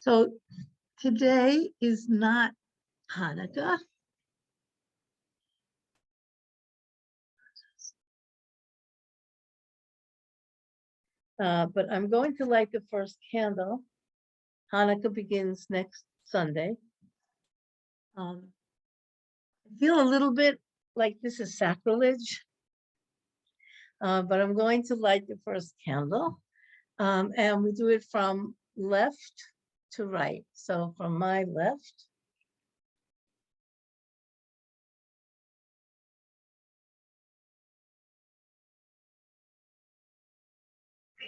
So today is not Hanukkah. But I'm going to light the first candle. Hanukkah begins next Sunday. I feel a little bit like this is sacrilege, but I'm going to light the first candle. And we do it from left to right. So from my left.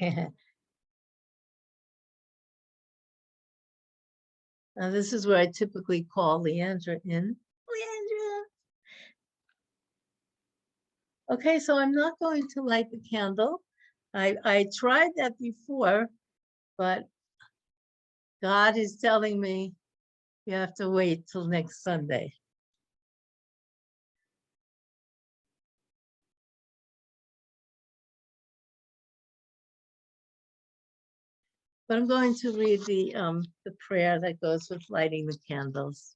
Now this is where I typically call Leandra in. Leandra. Okay, so I'm not going to light the candle. I tried that before, but God is telling me you have to wait till next Sunday. But I'm going to read the prayer that goes with lighting the candles.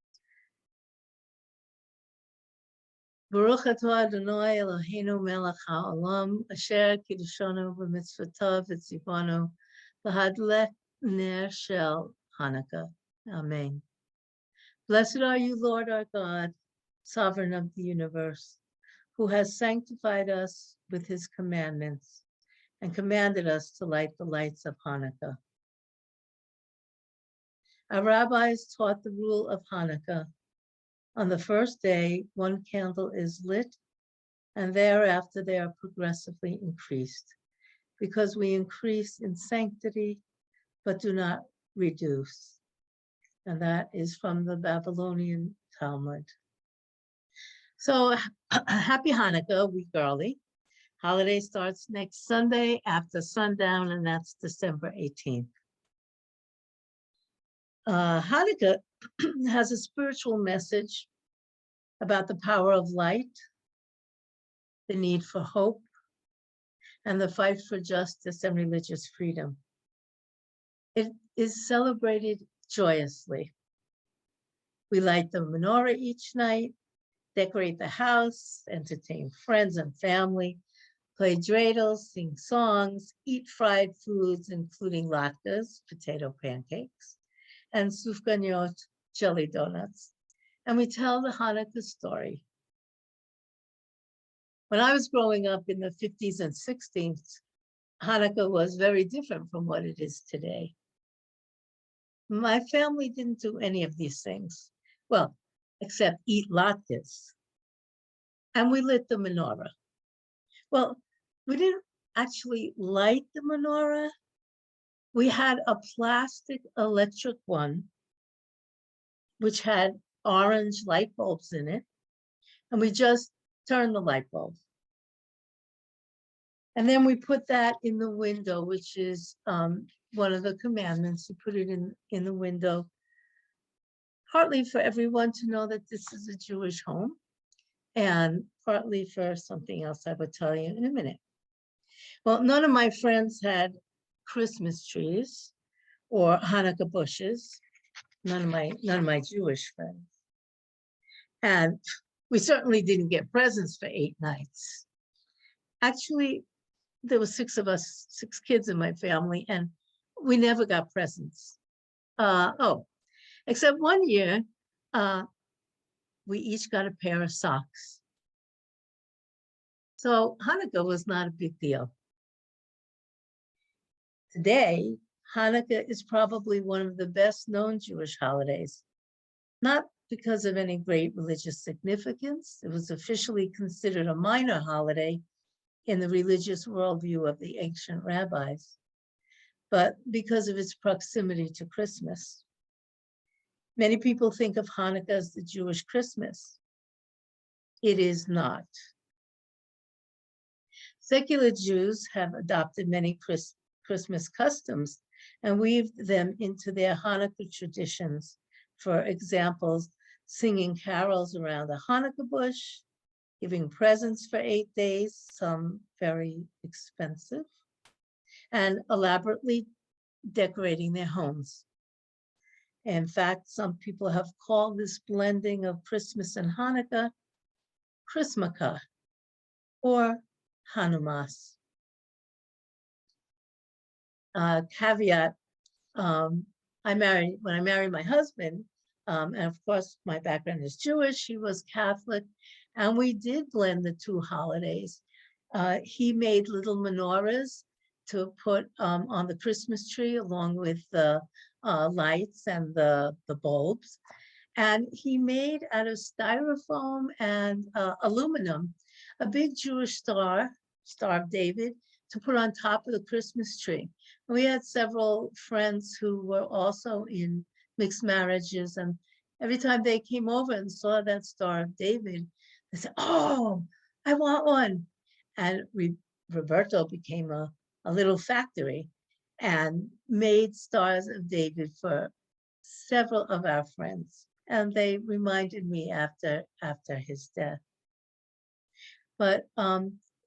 Baruch atah Adonai Eloheinu melech haolam asher kiddushanu b'mitzvotav v'tzivanu l'hadlek ner shel Hanukkah. Amen. Blessed are you, Lord our God, sovereign of the universe, who has sanctified us with his commandments and commanded us to light the lights of Hanukkah. Our rabbis taught the rule of Hanukkah. On the first day, one candle is lit, and thereafter they are progressively increased, because we increase in sanctity, but do not reduce. And that is from the Babylonian Talmud. So happy Hanukkah, week early. Holiday starts next Sunday after sundown, and that's December 18th. Hanukkah has a spiritual message about the power of light, the need for hope, and the fight for justice and religious freedom. It is celebrated joyously. We light the menorah each night, decorate the house, entertain friends and family, play dreidels, sing songs, eat fried foods, including latkes, potato pancakes, and sufganiyot, jelly donuts. And we tell the Hanukkah story. When I was growing up in the 50s and 60s, Hanukkah was very different from what it is today. My family didn't do any of these things. Well, except eat latkes. And we lit the menorah. Well, we didn't actually light the menorah. We had a plastic electric one, which had orange light bulbs in it, and we just turned the light bulb. And then we put that in the window, which is one of the commandments. You put it in the window, partly for everyone to know that this is a Jewish home, and partly for something else I will tell you in a minute. Well, none of my friends had Christmas trees or Hanukkah bushes. None of my Jewish friends. And we certainly didn't get presents for 8 nights. Actually, there were 6 of us, 6 kids in my family, and we never got presents. Except one year, we each got a pair of socks. So Hanukkah was not a big deal. Today, Hanukkah is probably one of the best known Jewish holidays, not because of any great religious significance. It was officially considered a minor holiday in the religious worldview of the ancient rabbis, but because of its proximity to Christmas. Many people think of Hanukkah as the Jewish Christmas. It is not. Secular Jews have adopted many Christmas customs and weaved them into their Hanukkah traditions. For example, singing carols around the Hanukkah bush, giving presents for 8 days, some very expensive, and elaborately decorating their homes. In fact, some people have called this blending of Christmas and Hanukkah Chrismukah or Hanumas. Caveat, when I married my husband, and of course my background is Jewish, he was Catholic, and we did blend the two holidays. He made little menorahs to put on the Christmas tree along with the lights and the bulbs. And he made out of styrofoam and aluminum a big Jewish star, Star of David, to put on top of the Christmas tree. And we had several friends who were also in mixed marriages, and every time they came over and saw that Star of David, they said, "Oh, I want one." And Roberto became a little factory and made Stars of David for several of our friends. And they reminded me after his death. But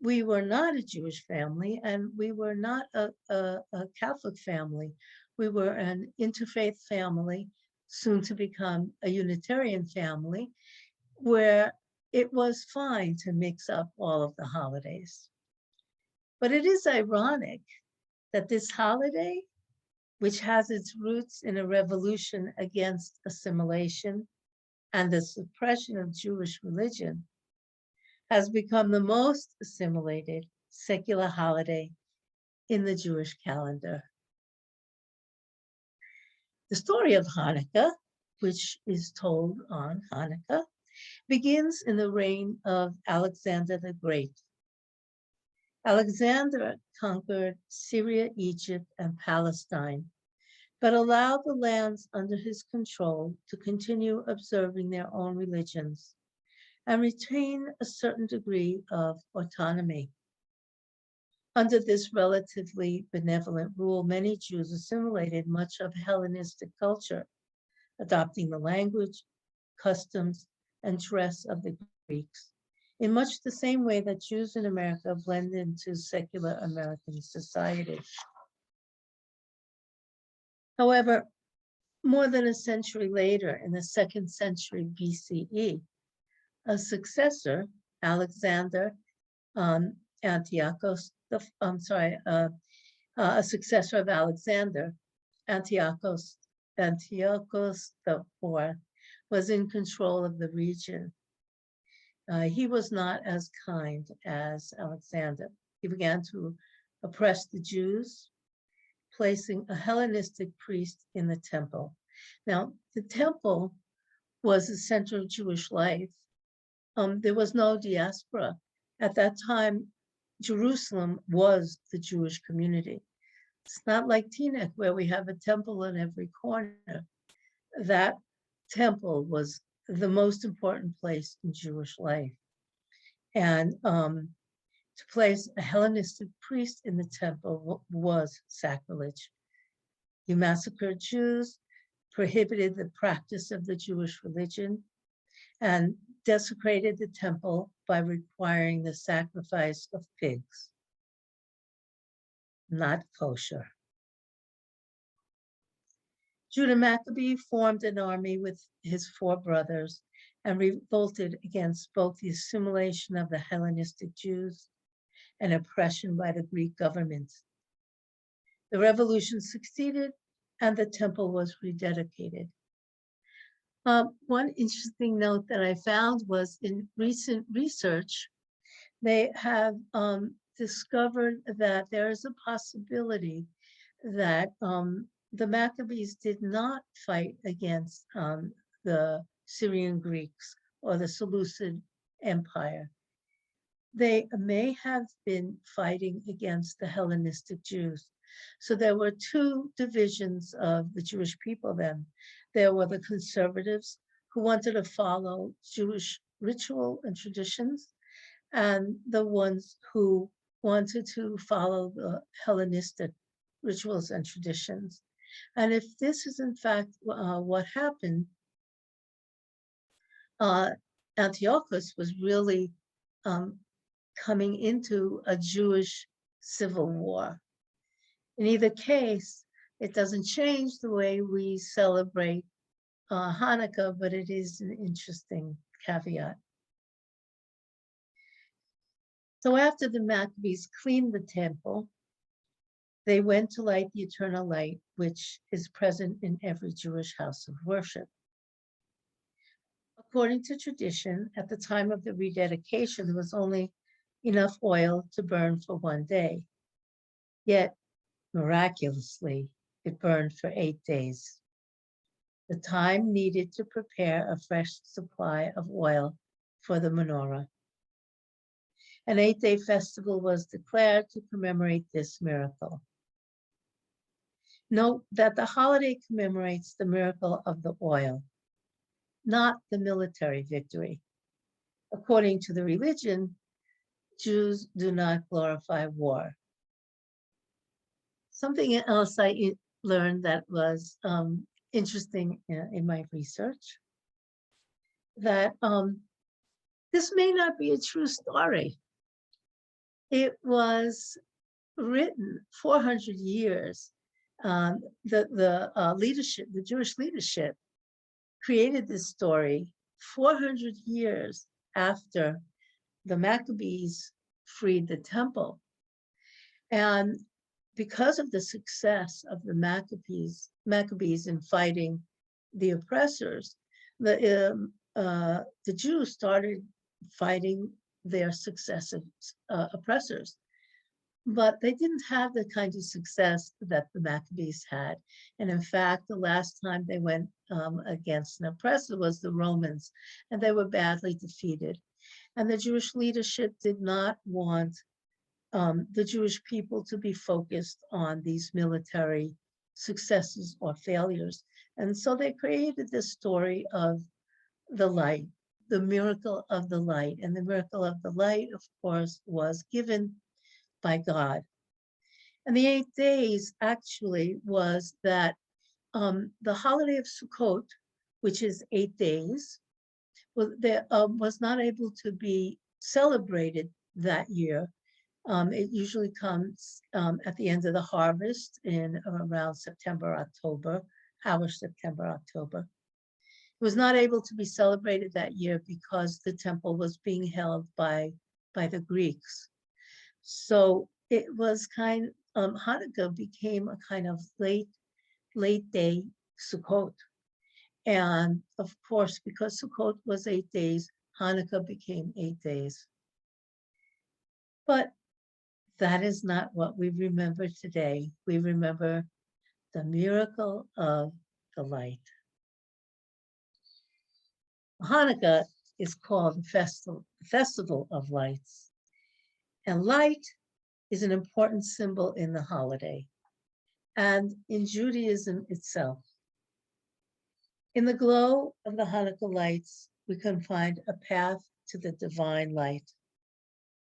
we were not a Jewish family, and we were not a Catholic family. We were an interfaith family, soon to become a Unitarian family, where it was fine to mix up all of the holidays. But it is ironic that this holiday, which has its roots in a revolution against assimilation and the suppression of Jewish religion, has become the most assimilated secular holiday in the Jewish calendar. The story of Hanukkah, which is told on Hanukkah, begins in the reign of Alexander the Great. Alexander conquered Syria, Egypt, and Palestine, but allowed the lands under his control to continue observing their own religions and retain a certain degree of autonomy. Under this relatively benevolent rule, many Jews assimilated much of Hellenistic culture, adopting the language, customs, and dress of the Greeks, in much the same way that Jews in America blend into secular American society. However, more than a century later, in the 2nd century BCE, a successor, Alexander Antiochus, a successor of Alexander, Antiochus IV, was in control of the region. He was not as kind as Alexander. He began to oppress the Jews, placing a Hellenistic priest in the temple. Now, the temple was the center of Jewish life. There was no diaspora. At that time, Jerusalem was the Jewish community. It's not like Teaneck, where we have a temple in every corner. That temple was the most important place in Jewish life. And to place a Hellenistic priest in the temple was sacrilege. You massacred Jews, prohibited the practice of the Jewish religion, and desecrated the temple by requiring the sacrifice of pigs. Not kosher. Judah Maccabee formed an army with his 4 brothers and revolted against both the assimilation of the Hellenistic Jews and oppression by the Greek government. The revolution succeeded and the temple was rededicated. One interesting note that I found was in recent research, they have discovered that there is a possibility that the Maccabees did not fight against the Syrian Greeks or the Seleucid Empire. They may have been fighting against the Hellenistic Jews. So there were 2 divisions of the Jewish people then. There were the conservatives who wanted to follow Jewish ritual and traditions, and the ones who wanted to follow the Hellenistic rituals and traditions. And if this is in fact what happened, Antiochus was really coming into a Jewish civil war. In either case, It doesn't change the way we celebrate Hanukkah, but it is an interesting caveat. So after the Maccabees cleaned the temple, they went to light the eternal light, which is present in every Jewish house of worship. According to tradition, at the time of the rededication, there was only enough oil to burn for one day. Yet, miraculously, it burned for 8 days. The time needed to prepare a fresh supply of oil for the menorah. An 8-day festival was declared to commemorate this miracle. Note that the holiday commemorates the miracle of the oil, not the military victory. According to the religion, Jews do not glorify war. Something else I learned that was interesting in my research, that this may not be a true story. It was written 400 years. The Jewish leadership created this story 400 years after the Maccabees freed the temple. And because of the success of the Maccabees in fighting the oppressors, the Jews started fighting their successive oppressors. But they didn't have the kind of success that the Maccabees had. And in fact, the last time they went against an oppressor was the Romans, and they were badly defeated. And the Jewish leadership did not want the Jewish people to be focused on these military successes or failures. And so they created this story of the light, the miracle of the light. And the miracle of the light, of course, was given by God. And the 8 days actually was that the holiday of Sukkot, which is 8 days, was not able to be celebrated that year. It usually comes at the end of the harvest in around September, October, September, October. It was not able to be celebrated that year because the temple was being held by the Greeks. So it was Hanukkah became a kind of late day Sukkot. And of course, because Sukkot was 8 days, Hanukkah became 8 days. But that is not what we remember today. We remember the miracle of the light. Hanukkah is called the Festival of Lights. And light is an important symbol in the holiday and in Judaism itself. In the glow of the Hanukkah lights, we can find a path to the divine light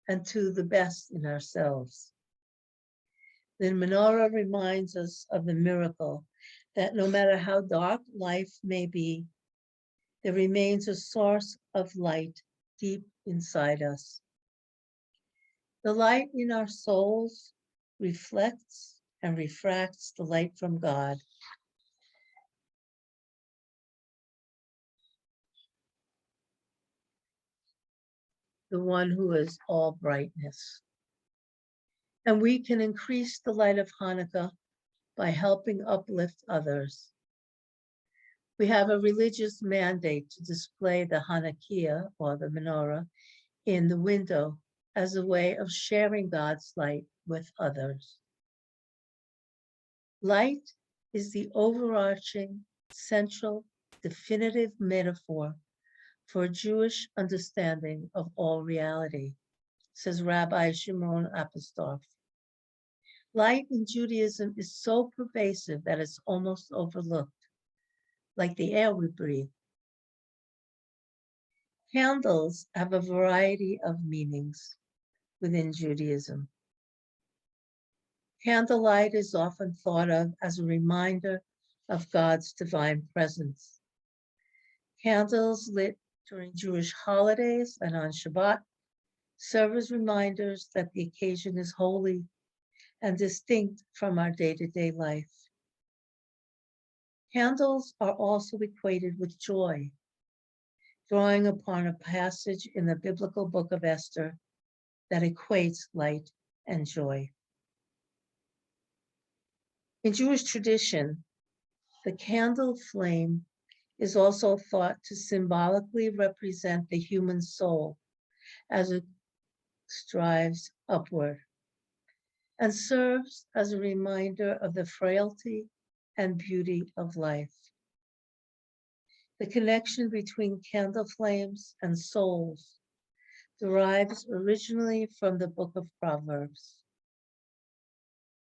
and to the best in ourselves. The menorah reminds us of the miracle that no matter how dark life may be, there remains a source of light deep inside us. The light in our souls reflects and refracts the light from God. The one who is all brightness. And we can increase the light of Hanukkah by helping uplift others. We have a religious mandate to display the Hanukkah, or the menorah, in the window as a way of sharing God's light with others. Light is the overarching, central, definitive metaphor for a Jewish understanding of all reality, says Rabbi Shimon Apostolf. Light in Judaism is so pervasive that it's almost overlooked, like the air we breathe. Candles have a variety of meanings within Judaism. Candlelight is often thought of as a reminder of God's divine presence. Candles lit during Jewish holidays and on Shabbat serve as reminders that the occasion is holy and distinct from our day-to-day life. Candles are also equated with joy, drawing upon a passage in the biblical book of Esther that equates light and joy. In Jewish tradition, the candle flame is also thought to symbolically represent the human soul as it strives upward and serves as a reminder of the frailty and beauty of life. The connection between candle flames and souls derives originally from the book of Proverbs.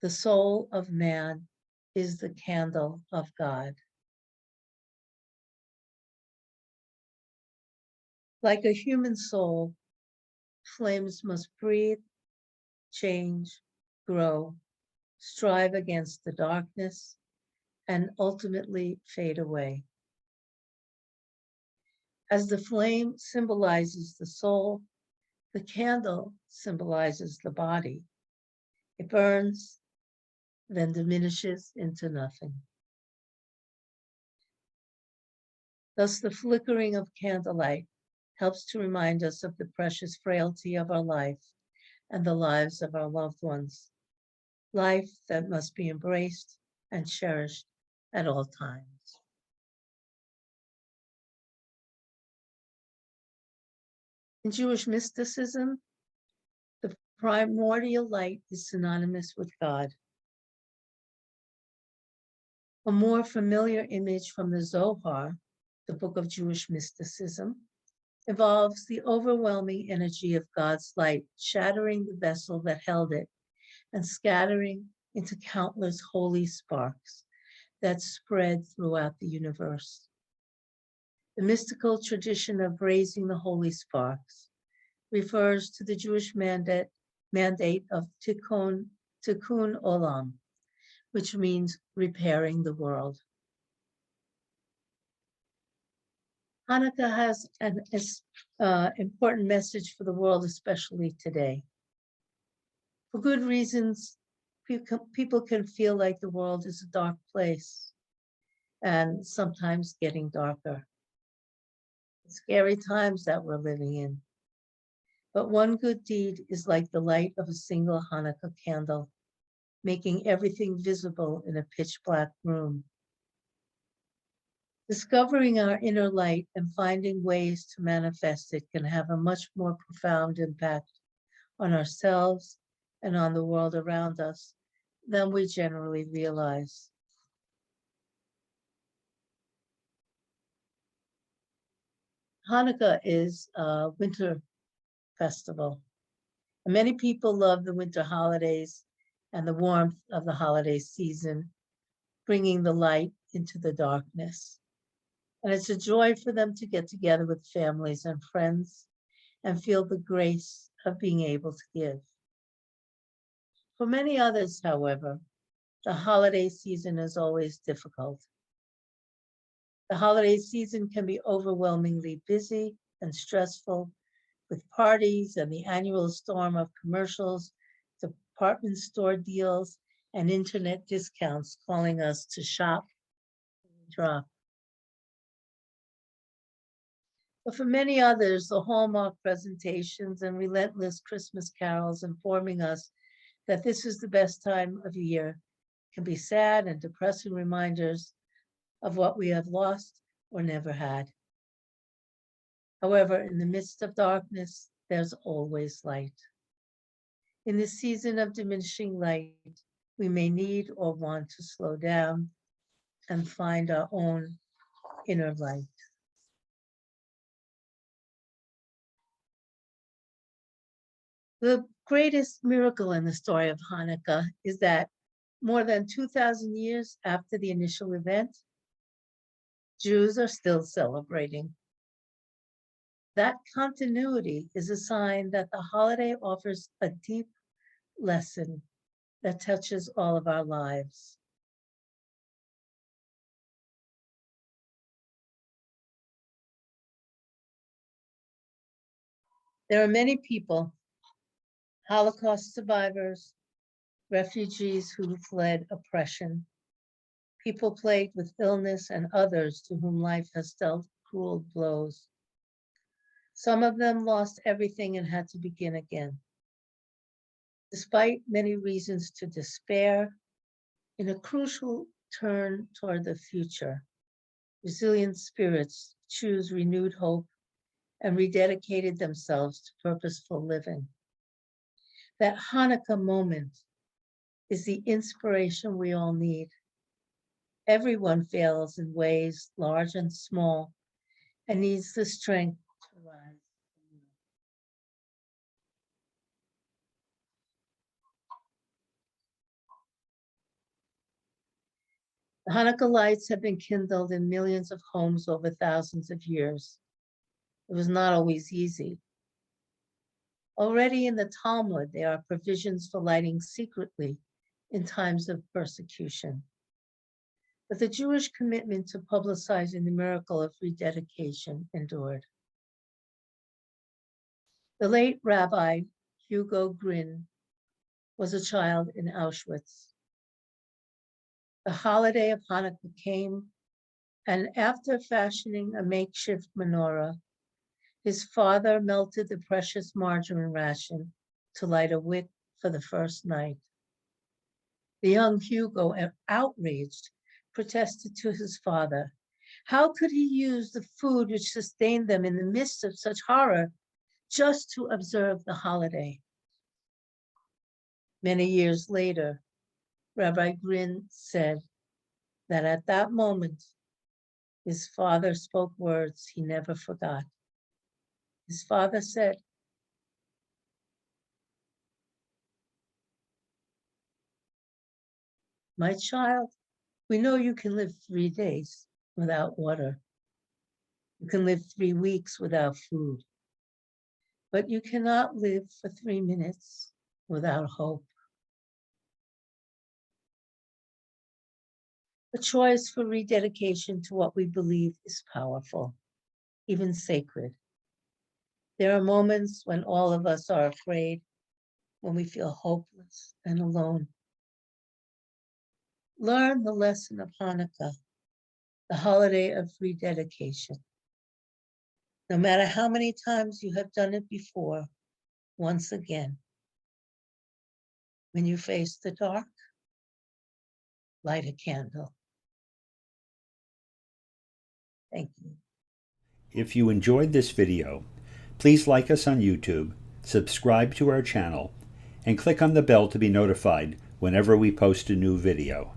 The soul of man is the candle of God. Like a human soul, flames must breathe, change, grow, strive against the darkness, and ultimately fade away. As the flame symbolizes the soul, the candle symbolizes the body. It burns, then diminishes into nothing. Thus, the flickering of candlelight helps to remind us of the precious frailty of our life and the lives of our loved ones, life that must be embraced and cherished at all times. In Jewish mysticism, the primordial light is synonymous with God. A more familiar image from the Zohar, the book of Jewish mysticism, involves the overwhelming energy of God's light shattering the vessel that held it and scattering into countless holy sparks that spread throughout the universe. The mystical tradition of raising the holy sparks refers to the Jewish mandate of tikkun olam, which means repairing the world. Hanukkah has an important message for the world, especially today. For good reasons, people can feel like the world is a dark place and sometimes getting darker. Scary times that we're living in. But one good deed is like the light of a single Hanukkah candle, making everything visible in a pitch black room. Discovering our inner light and finding ways to manifest it can have a much more profound impact on ourselves and on the world around us than we generally realize. Hanukkah is a winter festival. And many people love the winter holidays and the warmth of the holiday season, bringing the light into the darkness. And it's a joy for them to get together with families and friends and feel the grace of being able to give. For many others, however, the holiday season is always difficult. The holiday season can be overwhelmingly busy and stressful with parties and the annual storm of commercials, department store deals, and internet discounts calling us to shop and drop. But for many others, the Hallmark presentations and relentless Christmas carols informing us that this is the best time of year can be sad and depressing reminders of what we have lost or never had. However, in the midst of darkness, there's always light. In this season of diminishing light, we may need or want to slow down and find our own inner light. The greatest miracle in the story of Hanukkah is that more than 2,000 years after the initial event, Jews are still celebrating. That continuity is a sign that the holiday offers a deep lesson that touches all of our lives. There are many people, Holocaust survivors, refugees who fled oppression, people plagued with illness and others to whom life has dealt cruel blows. Some of them lost everything and had to begin again. Despite many reasons to despair, in a crucial turn toward the future, resilient spirits choose renewed hope and rededicated themselves to purposeful living. That Hanukkah moment is the inspiration we all need. Everyone fails in ways large and small and needs the strength to rise. The Hanukkah lights have been kindled in millions of homes over thousands of years. It was not always easy. Already in the Talmud, there are provisions for lighting secretly in times of persecution. But the Jewish commitment to publicizing the miracle of rededication endured. The late Rabbi Hugo Grin was a child in Auschwitz. The holiday of Hanukkah came, and after fashioning a makeshift menorah, his father melted the precious margarine ration to light a wick for the first night. The young Hugo, outraged, protested to his father. How could he use the food which sustained them in the midst of such horror just to observe the holiday? Many years later, Rabbi Grin said that at that moment, his father spoke words he never forgot. His father said, "My child, we know you can live 3 days without water. You can live 3 weeks without food, but you cannot live for 3 minutes without hope." The choice for rededication to what we believe is powerful, even sacred. There are moments when all of us are afraid, when we feel hopeless and alone. Learn the lesson of Hanukkah, the holiday of rededication. No matter how many times you have done it before, once again, when you face the dark, light a candle. Thank you. If you enjoyed this video, please like us on YouTube, subscribe to our channel, and click on the bell to be notified whenever we post a new video.